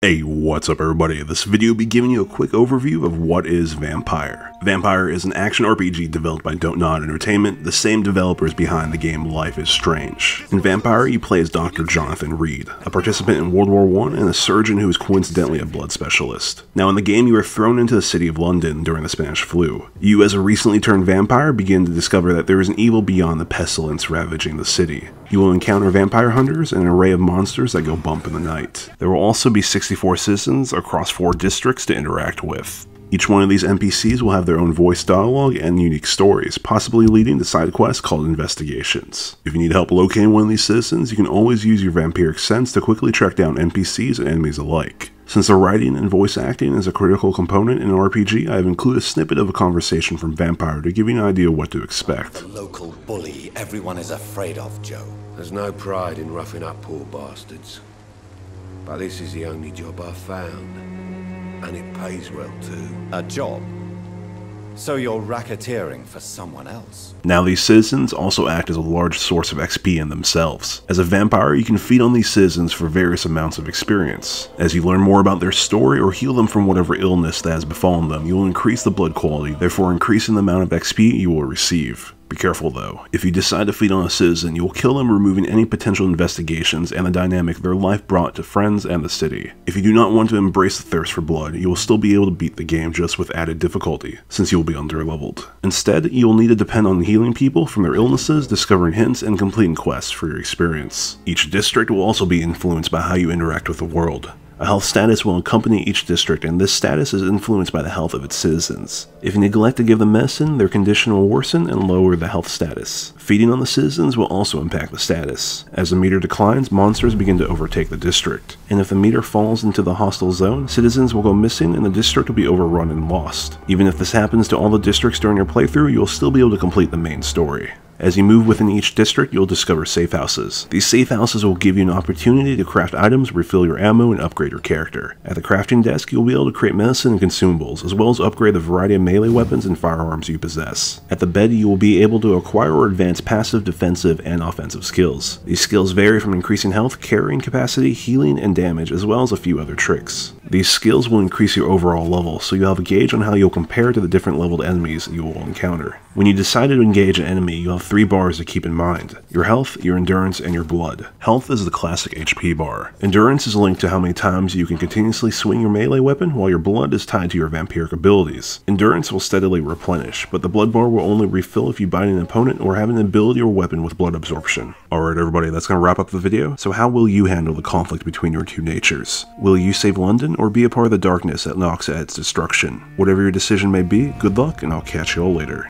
Hey, what's up everybody? This video will be giving you a quick overview of what is Vampyr. Vampyr is an action RPG developed by DontNod Entertainment, the same developers behind the game Life is Strange. In Vampyr, you play as Dr. Jonathan Reed, a participant in World War I and a surgeon who is coincidentally a blood specialist. Now in the game, you are thrown into the city of London during the Spanish flu. You, as a recently turned vampire, begin to discover that there is an evil beyond the pestilence ravaging the city. You will encounter vampire hunters and an array of monsters that go bump in the night. There will also be 64 citizens across 4 districts to interact with. Each one of these NPCs will have their own voice dialogue and unique stories, possibly leading to side quests called investigations. If you need help locating one of these citizens, you can always use your vampiric sense to quickly track down NPCs and enemies alike. Since the writing and voice acting is a critical component in an RPG, I have included a snippet of a conversation from Vampyr to give you an idea of what to expect. The local bully everyone is afraid of, Joe. There's no pride in roughing up poor bastards. But this is the only job I've found. And it pays well too. A job? So you're racketeering for someone else? Now these citizens also act as a large source of XP in themselves. As a vampire, you can feed on these citizens for various amounts of experience. As you learn more about their story or heal them from whatever illness that has befallen them, you will increase the blood quality, therefore increasing the amount of XP you will receive. Be careful though. If you decide to feed on a citizen, you will kill them, removing any potential investigations and the dynamic their life brought to friends and the city. If you do not want to embrace the thirst for blood, you will still be able to beat the game just with added difficulty, since you will be underleveled. Instead, you will need to depend on healing people from their illnesses, discovering hints, and completing quests for your experience. Each district will also be influenced by how you interact with the world. A health status will accompany each district, and this status is influenced by the health of its citizens. If you neglect to give them medicine, their condition will worsen and lower the health status. Feeding on the citizens will also impact the status. As the meter declines, monsters begin to overtake the district. And if the meter falls into the hostile zone, citizens will go missing and the district will be overrun and lost. Even if this happens to all the districts during your playthrough, you'll still be able to complete the main story. As you move within each district, you'll discover safe houses. These safe houses will give you an opportunity to craft items, refill your ammo, and upgrade your character. At the crafting desk, you'll be able to create medicine and consumables, as well as upgrade the variety of melee weapons and firearms you possess. At the bed, you will be able to acquire or advance passive, defensive, and offensive skills. These skills vary from increasing health, carrying capacity, healing, and damage, as well as a few other tricks. These skills will increase your overall level, so you'll have a gauge on how you'll compare to the different leveled enemies you will encounter. When you decide to engage an enemy, you'll have 3 bars to keep in mind: your health, your endurance, and your blood. Health is the classic HP bar. Endurance is linked to how many times you can continuously swing your melee weapon, while your blood is tied to your vampiric abilities. Endurance will steadily replenish, but the blood bar will only refill if you bite an opponent or have an ability or weapon with blood absorption. Alright everybody, that's going to wrap up the video. So how will you handle the conflict between your 2 natures? Will you save London or be a part of the darkness that knocks at its destruction? Whatever your decision may be, good luck, and I'll catch you all later.